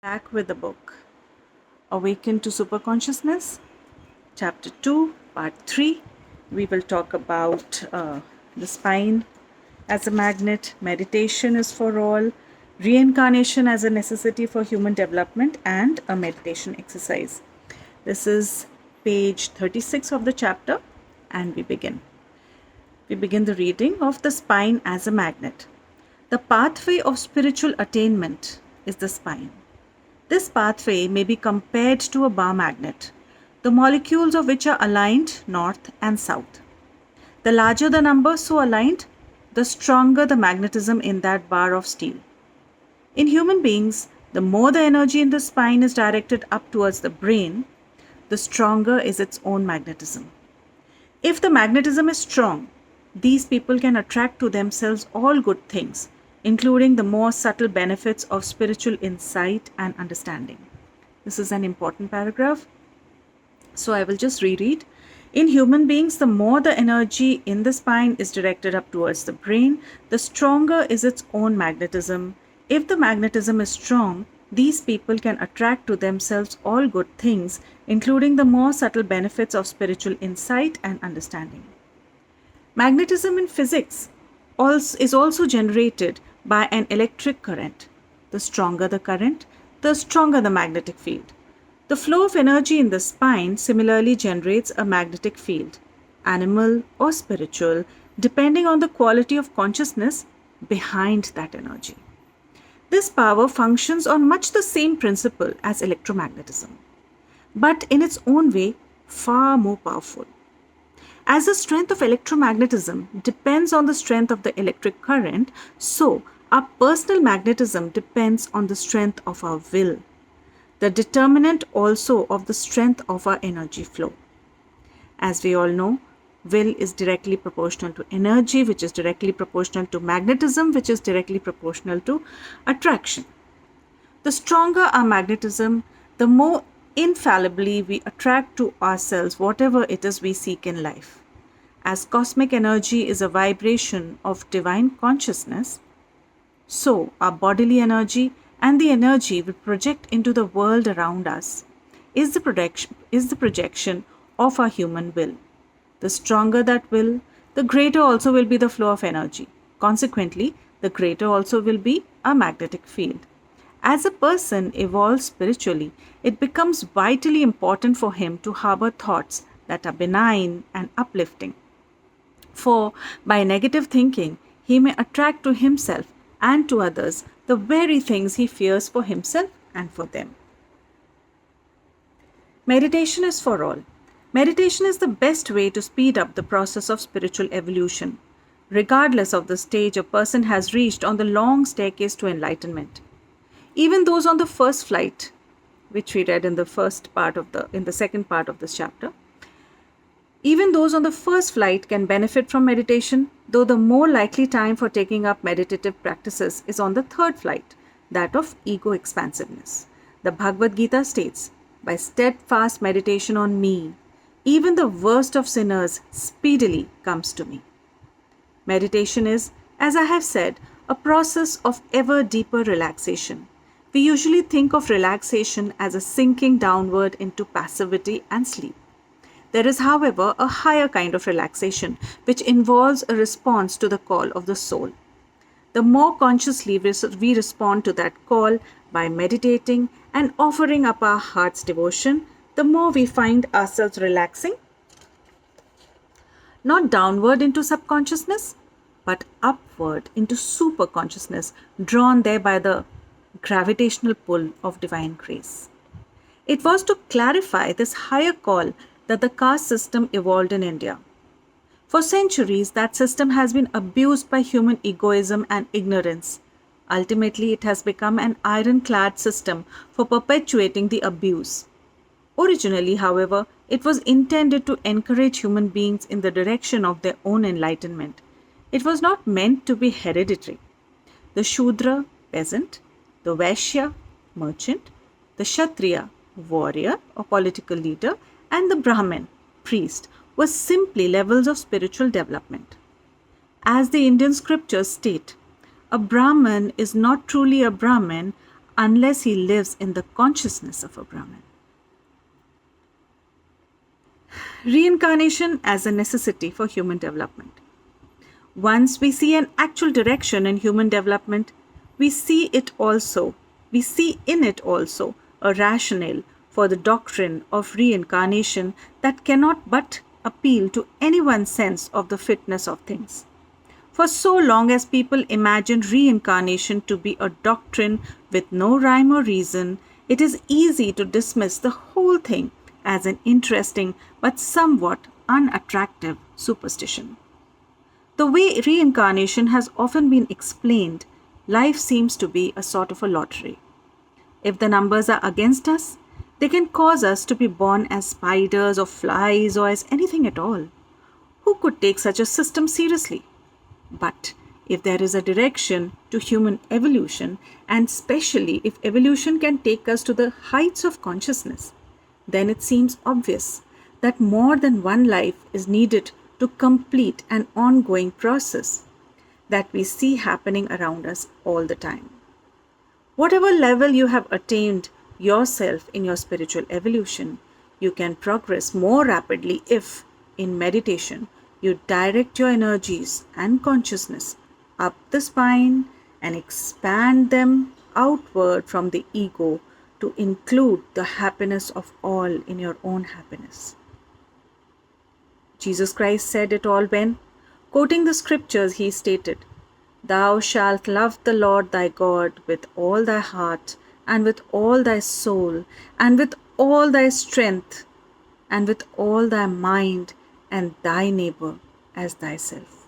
Back with the book Awaken to Superconsciousness, Chapter 2, Part 3. We will talk about the spine as a magnet, meditation is for all, reincarnation as a necessity for human development, and a meditation exercise. This is page 36 of the chapter, and we begin. We begin the reading of the spine as a magnet. The pathway of spiritual attainment is the spine. This pathway may be compared to a bar magnet, the molecules of which are aligned north and south. The larger the number so aligned, the stronger the magnetism in that bar of steel. In human beings, the more the energy in the spine is directed up towards the brain, the stronger is its own magnetism. If the magnetism is strong, these people can attract to themselves all good things, including the more subtle benefits of spiritual insight and understanding. This is an important paragraph, so I will just reread. In human beings, the more the energy in the spine is directed up towards the brain, the stronger is its own magnetism. If the magnetism is strong, these people can attract to themselves all good things, including the more subtle benefits of spiritual insight and understanding. Magnetism in physics is also generated by an electric current. The stronger the current, the stronger the magnetic field. The flow of energy in the spine similarly generates a magnetic field, animal or spiritual, depending on the quality of consciousness behind that energy. This power functions on much the same principle as electromagnetism, but in its own way, far more powerful. As the strength of electromagnetism depends on the strength of the electric current, so our personal magnetism depends on the strength of our will, the determinant also of the strength of our energy flow. As we all know, will is directly proportional to energy, which is directly proportional to magnetism, which is directly proportional to attraction. The stronger our magnetism, the more infallibly we attract to ourselves whatever it is we seek in life. As cosmic energy is a vibration of divine consciousness, so our bodily energy and the energy we project into the world around us is the projection of our human will. The stronger that will, the greater also will be the flow of energy. Consequently, the greater also will be our magnetic field. As a person evolves spiritually, it becomes vitally important for him to harbor thoughts that are benign and uplifting. For by negative thinking, he may attract to himself and to others the very things he fears for himself and for them. Meditation is for all. Meditation is the best way to speed up the process of spiritual evolution, regardless of the stage a person has reached on the long staircase to enlightenment. Even those on the first flight, which we read in the second part of this chapter, even those on the first flight can benefit from meditation, though the more likely time for taking up meditative practices is on the third flight, that of ego expansiveness. The Bhagavad Gita states, "By steadfast meditation on me, even the worst of sinners speedily comes to me." Meditation is, as I have said, a process of ever deeper relaxation. We usually think of relaxation as a sinking downward into passivity and sleep. There is, however, a higher kind of relaxation which involves a response to the call of the soul. The more consciously we respond to that call by meditating and offering up our heart's devotion, the more we find ourselves relaxing, not downward into subconsciousness, but upward into superconsciousness, drawn there by the gravitational pull of divine grace. It was to clarify this higher call that the caste system evolved in India. For centuries, that system has been abused by human egoism and ignorance. Ultimately, it has become an ironclad system for perpetuating the abuse. Originally, however, it was intended to encourage human beings in the direction of their own enlightenment. It was not meant to be hereditary. The Shudra, peasant, the Vaishya, merchant, the Kshatriya, warrior or political leader, and the Brahmin, priest, were simply levels of spiritual development. As the Indian scriptures state, a Brahmin is not truly a Brahmin unless he lives in the consciousness of a Brahmin. Reincarnation as a necessity for human development. Once we see an actual direction in human development, we see in it also a rationale for the doctrine of reincarnation that cannot but appeal to anyone's sense of the fitness of things. For so long as people imagine reincarnation to be a doctrine with no rhyme or reason, it is easy to dismiss the whole thing as an interesting but somewhat unattractive superstition. The way reincarnation has often been explained, life seems to be a sort of a lottery. If the numbers are against us, they can cause us to be born as spiders or flies or as anything at all. Who could take such a system seriously? But if there is a direction to human evolution, and especially if evolution can take us to the heights of consciousness, then it seems obvious that more than one life is needed to complete an ongoing process that we see happening around us all the time. Whatever level you have attained yourself in your spiritual evolution, you can progress more rapidly if, in meditation, you direct your energies and consciousness up the spine and expand them outward from the ego to include the happiness of all in your own happiness. Jesus Christ said it all when, quoting the scriptures, he stated, "Thou shalt love the Lord thy God with all thy heart and with all thy soul and with all thy strength and with all thy mind and thy neighbor as thyself."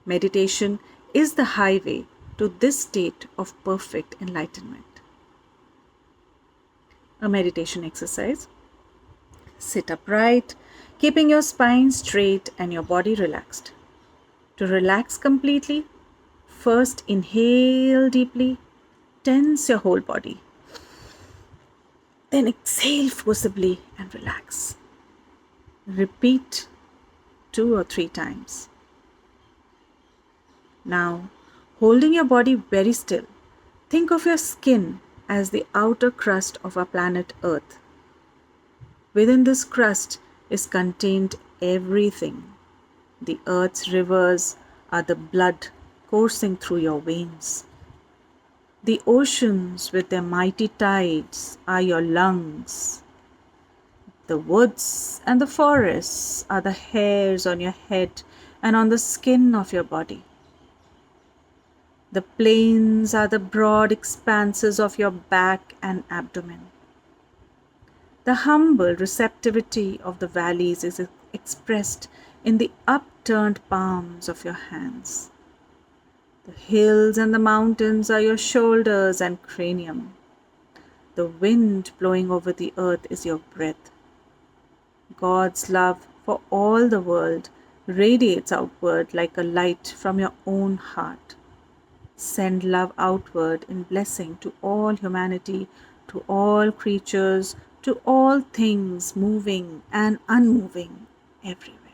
Meditation is the highway to this state of perfect enlightenment. A meditation exercise. Sit upright, keeping your spine straight and your body relaxed. To relax completely, first inhale deeply, tense your whole body. Then exhale forcibly and relax. Repeat 2 or 3 times. Now, holding your body very still, think of your skin as the outer crust of our planet Earth. Within this crust is contained everything. The Earth's rivers are the blood coursing through your veins. The oceans with their mighty tides are your lungs. The woods and the forests are the hairs on your head and on the skin of your body. The plains are the broad expanses of your back and abdomen. The humble receptivity of the valleys is expressed in the upturned palms of your hands. The hills and the mountains are your shoulders and cranium. The wind blowing over the earth is your breath. God's love for all the world radiates outward like a light from your own heart. Send love outward in blessing to all humanity, to all creatures, to all things moving and unmoving everywhere.